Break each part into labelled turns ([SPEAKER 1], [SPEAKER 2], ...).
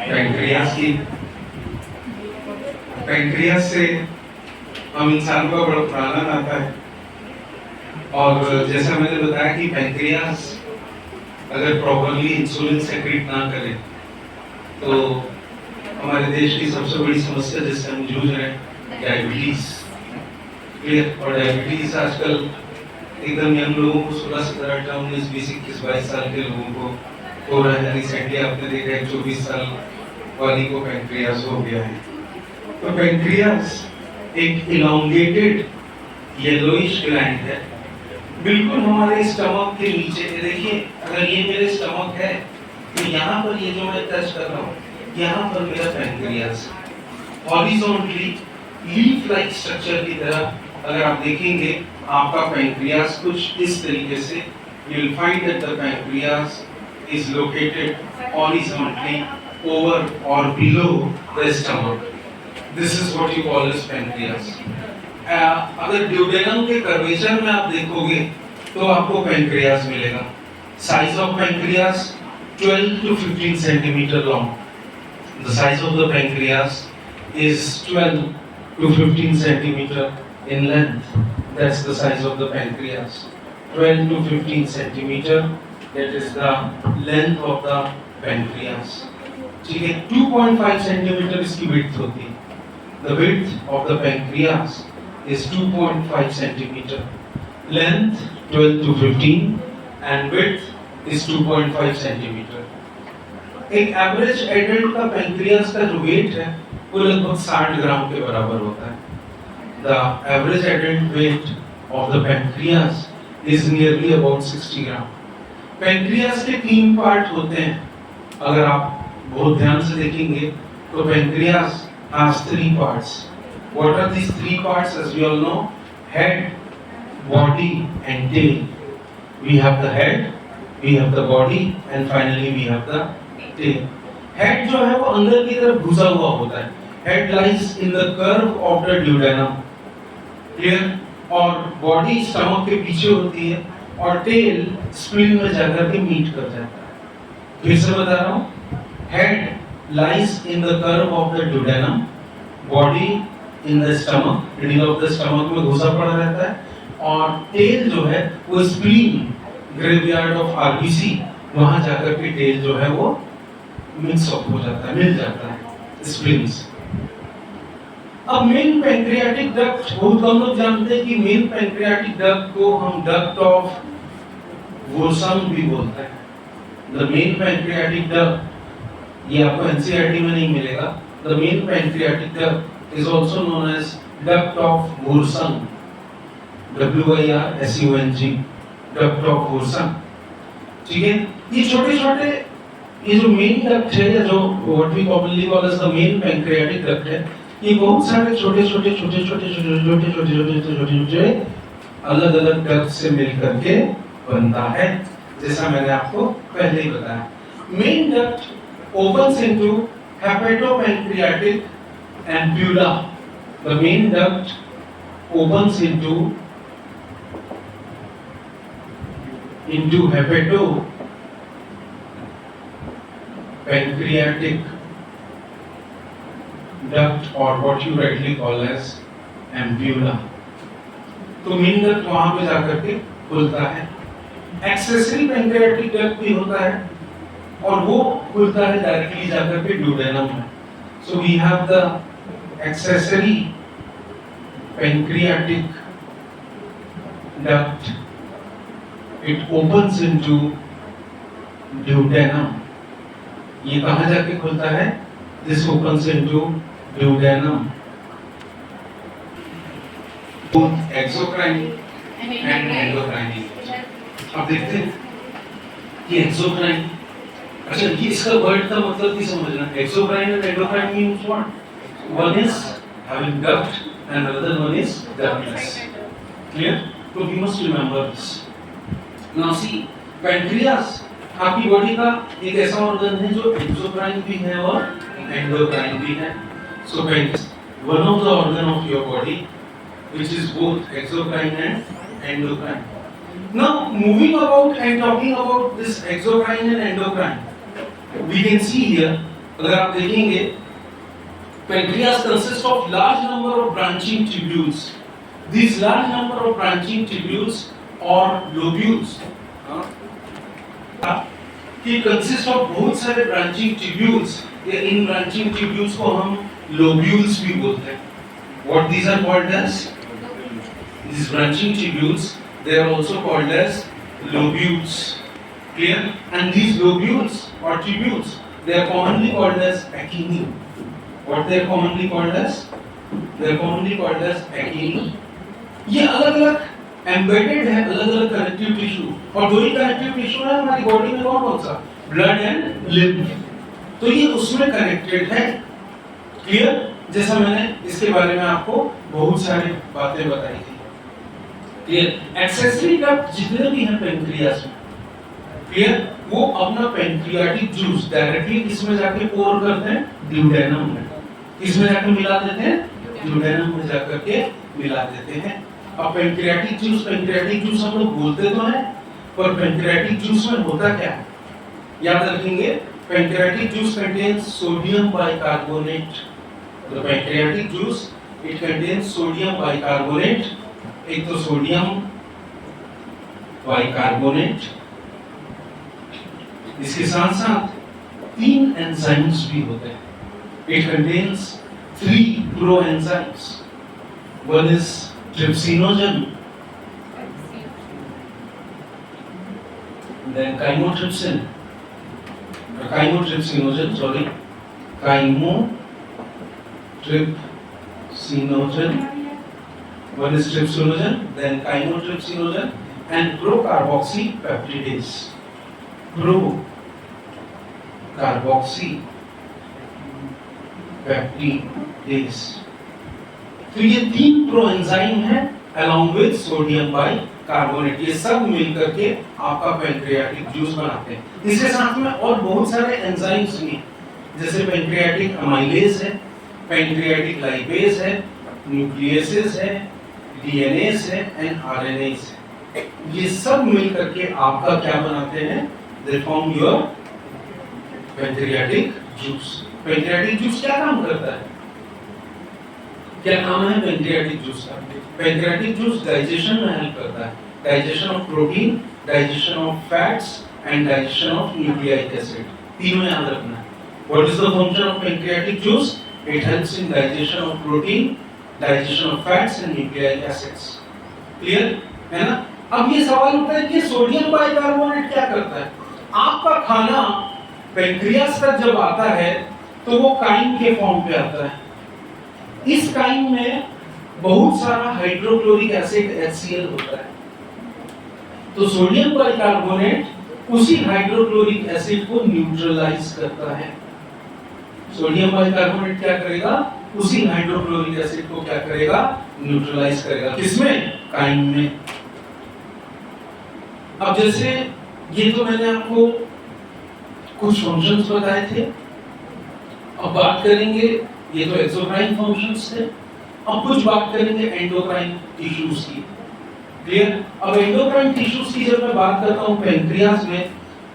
[SPEAKER 1] Pancreas की pancreas से हम इंसान का बड़ा पुराना नाता है। और जैसा मैंने बताया कि पैंक्रियास अगर प्रॉपरली इंसुलिन सेक्रेट ना करे तो हमारे देश की सबसे बड़ी समस्या जिससे हम जूझ रहे हैं डायबिटीज। और डायबिटीज आजकल एकदम यंग लोगों को 16, 17, 18, 19, 20, 21, 22 साल के लोगों को हो रहा है। रिसेंटली आपने देखा है 24 साल वाली को पैंक्रियास हो गया है। तो पैंक्रियास एक इलॉन्गेटेड येलोइश ग्लैंड है, बिल्कुल हमारे स्टमक के नीचे। देखिए, अगर ये मेरे स्टमक है तो यहाँ पर ये जो मैं टच कर रहा हूँ, यहाँ पर मेरा pancreas horizontally leaf like structure की तरह अगर आप देखेंगे आपका पैंक्रियास कुछ इस तरीके से, you will find that the pancreas is located horizontally over or below the stomach. This is what you call as pancreas. अगर ड्यूडेनम के कर्वेचर में आप देखोगे तो आपको पैंक्रियास मिलेगा। Size of pancreas 12 to 15 centimeter long. The size of the pancreas is 12 to 15 centimeter in length. That's the size of the pancreas. 12 to 15 centimeter. That is the length of the pancreas. ठीक है, 2.5 centimeter इसकी width होती है। The width of the pancreas is 2.5 centimeter. Length 12 to 15 and width is 2.5 centimeter. एक average adult का pancreas का जो wait है वो लगभग 60 ग्राम के बराबर होता है। The average adult weight of the pancreas is nearly about 60 gram. Pancreas के 3 पार्ट होते हैं। अगर आप बहुत ध्यान से देखेंगे तो pancreas has 3 parts. What are these 3 parts? As we all know, head, body and tail. We have the head, we have the body and finally we have the tail. Head जो है वो अंदर की तरफ घुसा हुआ होता है। Head lies in the curve of the duodenum. Clear? और body स्टमक के पीछे होती है और tail spleen में जाकर के मीट कर जाता है। फिर से बता रहा हूँ, head lies in the curve of the duodenum, body in the stomach, middle of the stomach में घुसा पड़ा रहता है और tail जो है वो spleen, graveyard of RBC, वहाँ जाकर के tail जो है वो मिक्स अप हो जाता है, मिल जाता है spleen से। अब मेन पैंक्रियाटिक डक्ट, बहुत कम लोग जानते हैं कि मेन पैंक्रियाटिक डक्ट को हम डक्ट ऑफ वुर्सम भी बोलते हैं। द मेन पैंक्रियाटिक डक्ट, ये आपको एनसीईआरटी में नहीं मिलेगा। The main pancreatic duct is also known as duct of Wirsung, WIRSUNG, duct of Wirsung. ठीक है, ये छोटे-छोटे ये जो मेन डक्ट है या जो what we commonly call as the main pancreatic duct है, ये बहुत सारे छोटे-छोटे अलग-अलग डक्ट से मिल करके बनता है, जैसा मैंने आपको पहले ही बताया। Main duct opens into hepatopancreatic ampulla. The main duct opens into hepatopancreatic duct or what you rightly call as ampulla. तो मेन डक्ट वहां पे जाकर के खुलता है। एक्सेसरी पैंक्रियाटिक डक्ट भी होता है और वो खुलता है डायरेक्टली जाकर के ड्यूडेनम में। So we have the accessory pancreatic duct, it opens into duodenum. ये कहाँ जाके खुलता है? This opens into duodenum. Both exocrine and endocrine. अब देखते हैं कि एक्सोक्राइन, अच्छा ये इसका वर्ड का मतलब भी समझना। Exocrine and endocrine means what? One is having duct and other one is ductless. Clear? तो we must remember this. Now see, pancreas आपकी बॉडी का एक ऐसा ऑर्गन है जो एक्सोक्राइन भी है और एंडोक्राइन भी है। So pancreas one of the organ of your body which is both exocrine and endocrine. Now moving about and talking about this exocrine and endocrine, we can see here अगर आप देखेंगे, pancreas consists of large number of branching tubules. These large number of branching tubules or lobules, कि consist of बहुत सारे branching tubules, या इन branching tubules को हम lobules भी बोलते हैं. What these are called as? These branching tubules, they are also called as lobules. Clear? And these lobules or tubules, they are commonly called as acini. What they are commonly called as? They are commonly called as acini. ये अलग-अलग embedded है, अलग-अलग connective tissue, और दो ही connective tissue है हमारी body में, कौन सा? Blood and lymph. तो ये उसमें कनेक्टेड है. क्लियर? जैसा मैंने इसके बारे में आपको बहुत सारी बातें बताई थी. क्लियर? एक्सेसरी डक्ट जितने भी हैं पेनक्रियास में, क्लियर, वो अपना पेनक्रियाटिक जूस डायरेक्टली इसमें जाके पोर करते हैं, ड्यूडेनम में. इसमें जाके मिला देते हैं, ड्यूडेनम में जाकर के मिला देते हैं. अब पेनक्रियाटिक जूस हम लोग बोलते तो हैं, पर पेनक्रियाटिक जूस में होता क्या है? याद रखेंगे, pancreatic juice contains sodium bicarbonate. The pancreatic juice it contains sodium bicarbonate. एक तो सोडियम बाइकार्बोनेट, इसके साथ साथ 3 एंजाइम्स भी होते हैं. It contains 3 proenzymes. One is trypsinogen, then chymotrypsin, one is trypsinogen, then chymotrypsinogen, and procarboxypeptidase. तो ये 3 प्रोएंजाइम हैं along with सोडियम बाइकार्बोनेट. ये सब मिलकर के आपका पेनक्रियाटिक जूस बनाते हैं. इसके साथ में और बहुत सारे एंजाइम्स भी, जैसे पेनक्रियाटिक अमाइलेज है, पेनक्रियाटिक लाइपेज है, न्यूक्लियसेस है, डीएनएस है एंड आरएनएस है. ये सब मिलकर के आपका क्या बनाते हैं? They form your pancreatic juice. Pancreatic juice क्या काम करता है? क्या काम है पेनक्रियाटिक जूस का? पेनक्रियाटिक जूस डाइजेशन में हेल्प करता है. Digestion of protein, digestion of fats and digestion of nucleic acid. तीनों याद रखना है. What is the function of pancreatic juice? It helps in digestion of protein, digestion of fats and nucleic acids. Clear है ना? अब ये सवाल उठता है कि सोडियम बाइकार्बोनेट क्या करता है? आपका खाना पेनक्रियास तक जब आता है तो वो काइन के फॉर्म पे आता है. इस काइन में बहुत सारा हाइड्रोक्लोरिक एसिड HCl होता है. तो सोडियम बाइकार्बोनेट उसी हाइड्रोक्लोरिक एसिड को न्यूट्रलाइज करता है. सोडियम बाइकार्बोनेट क्या करेगा? उसी हाइड्रोक्लोरिक एसिड को क्या करेगा? न्यूट्रलाइज करेगा. किसमें? काइन में. अब जैसे ये तो मैंने आपको कुछ फंक्शंस बताए थे. अब बात करेंगे, ये तो एक्सोक्राइन फंक्शंस थे. अब कुछ बात करेंगे एंडोक्राइन टिश्यूज की. क्लियर? अब एंडोक्राइन टिश्यूज की जब मैं बात करता हूं पेनक्रियास में,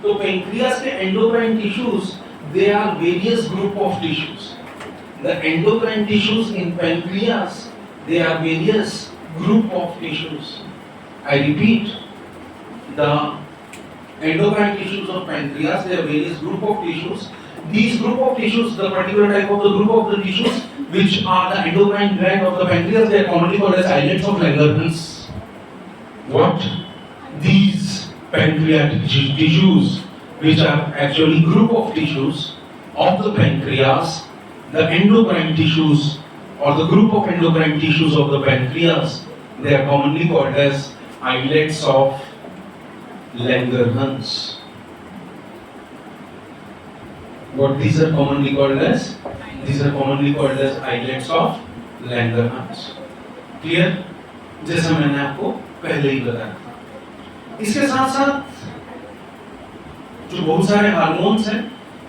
[SPEAKER 1] तो पेनक्रियास के endocrine tissues, they are various group of tissues. The endocrine tissues in pancreas, they are various group of tissues. I repeat, the endocrine tissues of pancreas, there are various group of tissues. These group of tissues, the particular type of the group of the tissues which are the endocrine gland of the pancreas, they are commonly called as islets of Langerhans. What? These pancreatic tissues, which are actually group of tissues of the pancreas, the endocrine tissues or the group of endocrine tissues of the pancreas, they are commonly called as islets of Langerhans. What these are commonly called as? These are commonly called as islets of Langerhans. Clear? जैसा मैंने आपको पहले ही बताया. इसके साथ साथ जो बहुत सारे हार्मोन्स हैं,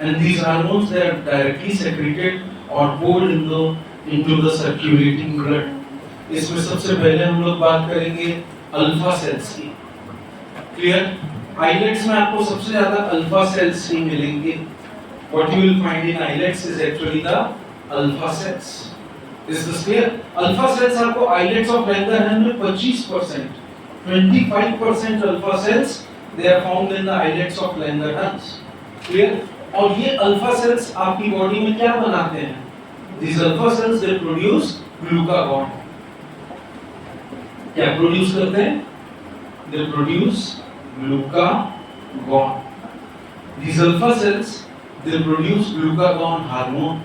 [SPEAKER 1] and these hormones they are directly secreted or poured into the circulating blood. इसमें सबसे पहले हम लोग बात करेंगे अल्फा सेल्स की. क्लियर? आइलेट्स में आपको सबसे ज्यादा अल्फा सेल्स ही मिलेंगे. what you will find in islets is actually the alpha cells. Is this clear? Alpha cells आपको islets of Langerhans में 25%, 25% alpha cells they are found in the islets of Langerhans. Clear? और ये alpha cells आपकी body में क्या बनाते हैं? These alpha cells they produce glucagon. क्या प्रोड्यूस करते हैं? They produce glucagon. These alpha cells they produce glucagon hormone.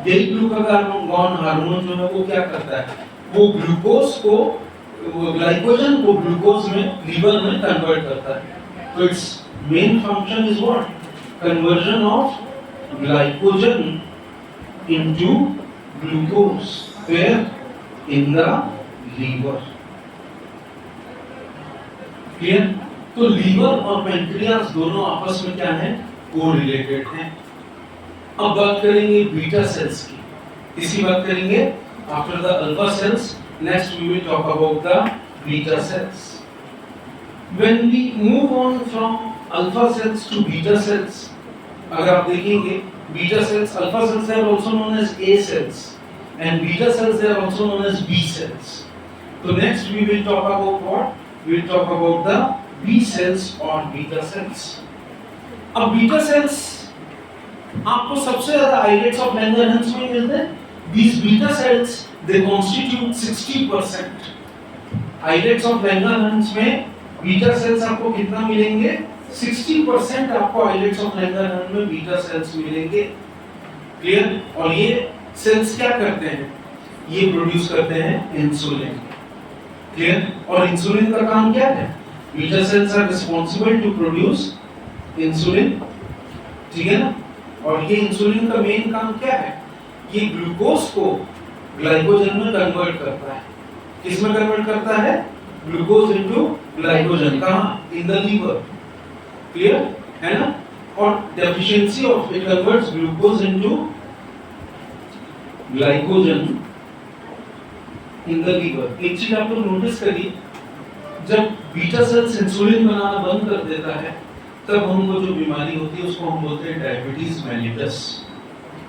[SPEAKER 1] ये ग्लूकागॉन हार्मोन जो है वो क्या करता है? वो ग्लूकोज को, वो ग्लाइकोजन को ग्लूकोज में लीवर में कन्वर्ट करता है. तो it's main function is what? Conversion of glycogen into glucose where in the liver. Clear? तो लीवर और पैंक्रियास दोनों आपस में क्या है? कोरिलेटेड हैं. अब बात करेंगे बीटा सेल्स की. इसी बात करेंगे after the alpha cells. Next we will talk about the beta cells. When we move on from alpha cells to beta cells, अगर आप देखेंगे beta cells, alpha cells are also known as A cells and beta cells are also known as B cells. तो next we will talk about what? We will talk about the B cells और beta cells. अब beta cells आपको सबसे ज्यादा islets of Langerhans में मिलते हैं. These beta cells they constitute 60%. Islets of Langerhans में बीटा सेल्स आपको कितना मिलेंगे? 60% आपको आइलेट्स ऑफ लैंगरहंस में बीटा सेल्स मिलेंगे. क्लियर? और ये सेल्स क्या करते हैं? ये प्रोड्यूस करते हैं इंसुलिन. क्लियर? और इंसुलिन का काम क्या है? Beta cells are responsible to produce insulin. ठीक है ना? और ये इंसुलिन का मेन काम क्या है? ये ग्लूकोज को ग्लाइकोजन में कन्वर्ट करता है. किस में कन्वर्ट करता है? Glucose into glycogen. कहां? In the liver. क्लियर है ना? और deficiency of it converts glucose into glycogen in the liver. एक चीज आप लोग नोटिस करिए, जब बीटा सेल्स इंसुलिन बनाना बंद कर देता है तब हमको जो बीमारी होती है उसको हम बोलते हैं डायबिटीज मेलिटस.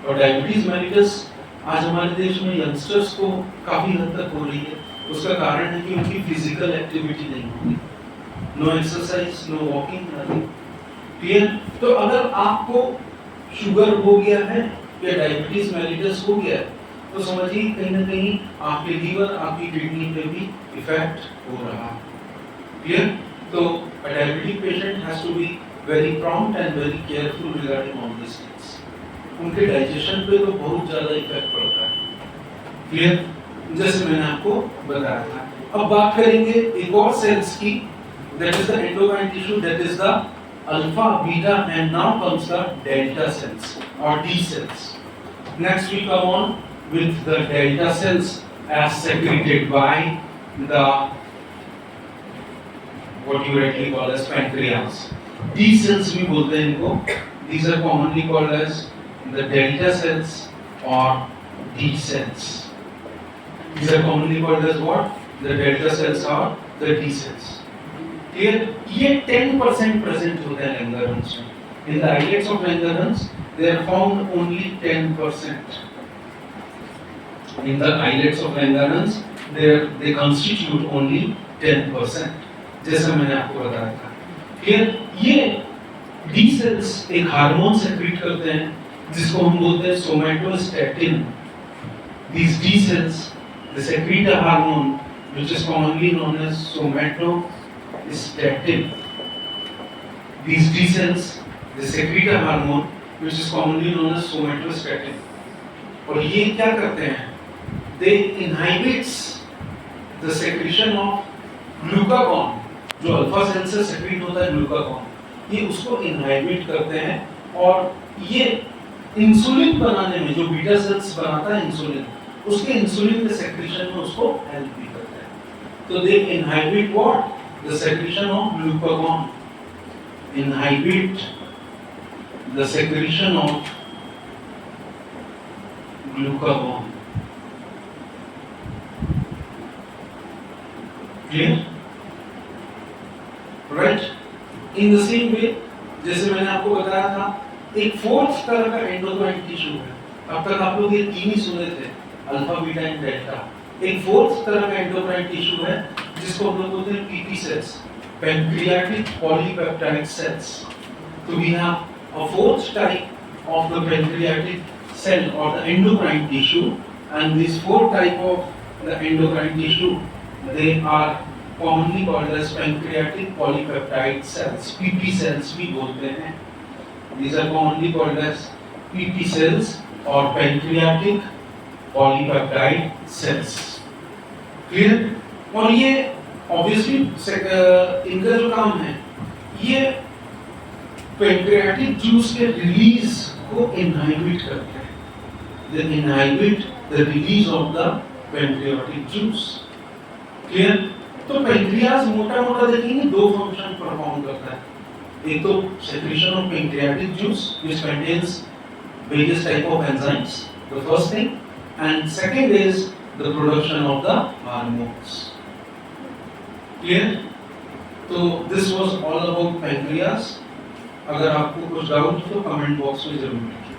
[SPEAKER 1] और डायबिटीज मेलिटस आज हमारे देश में यंगस्टर्स को काफी हद तक हो रही है. उसका कारण है कि उनकी फिजिकल एक्टिविटी नहीं होती. No exercise, no walking, nothing. Clear? तो अगर आपको शुगर हो गया है या डायबिटीज मेलिटस हो गया है तो समझिए कहीं ना कहीं आपके लीवर, आपकी किडनी पे भी इफेक्ट हो रहा है. क्लियर? तो a diabetic patient has to be very prompt and very careful regarding all these things. उनके डाइजेशन पे तो बहुत ज्यादा इफेक्ट पड़ता है. क्लियर? जैसे मैंने आपको बताया था. अब बात करेंगे एक और सेल्स की, that is the endocrine tissue, that is the alpha, beta and now comes the delta cells or D cells. Next we come on with the delta cells as secreted by the what you rightly call as pancreas. D cells भी बोलते हैं इनको. These are commonly called as the delta cells or D cells. These are commonly called as what? The delta cells or the D cells. Clear? ये 10% present होते हैं Langerhans में. In the islets of Langerhans, they are found only 10%. In the islets of Langerhans, they constitute only 10%. जैसा मैंने आपको बताया था. Clear? ये डी सेल्स एक हार्मोन सेक्रेट करते हैं जिसको हम बोलते हैं somatostatin. These D cells they secrete a hormone which is commonly known as somatostatin. These D cells they secrete a hormone which is commonly known as somatostatin. और ये क्या करते हैं? They inhibits the secretion of glucagon. जो alpha cell से secret होता है glucagon, ये उसको इनहाइबिट करते हैं. और ये इंसुलिन बनाने में, जो बीटा सेल्स बनाता है इंसुलिन, उसके इंसुलिन के सेक्रेशन में उसको हेल्प भी करते हैं. तो they inhibit what? The secretion of glucagon. Inhibit the secretion of glucagon. Clear? Right? In the same way जैसे मैंने आपको बताया था एक फोर्थ तरह का एंडोक्राइन टिश्यू है। अब तक आप लोग ये तीन ही सुने थे, अल्फा, बीटा एंड डेल्टा। एक फोर्थ तरह का एंडोक्राइन टिश्यू है जिसको हम लोग बोलते हैं PP cells, pancreatic polypeptide cells. तो we have a fourth type of the pancreatic cell or the endocrine tissue, and these four type of the endocrine tissue, they are commonly called as pancreatic polypeptide cells, PP cells भी बोलते हैं। These are commonly called as PP cells or pancreatic polypeptide cells। Clear? और ये obviously इनका जो काम है, ये pancreatic juice के release को inhibit करते हैं। They inhibit the release of the pancreatic juice। Clear? तो पैंक्रियाज मोटा-मोटा देखेंगे दो फंक्शन परफॉर्म करता है। एक तो secretion of pancreatic juice which contains various type of enzymes, the first thing, and second is the production of the hormones। Clear? तो this was all about pancreas। अगर आपको कुछ डाउट हो तो कमेंट बॉक्स में जरूर लिखिए।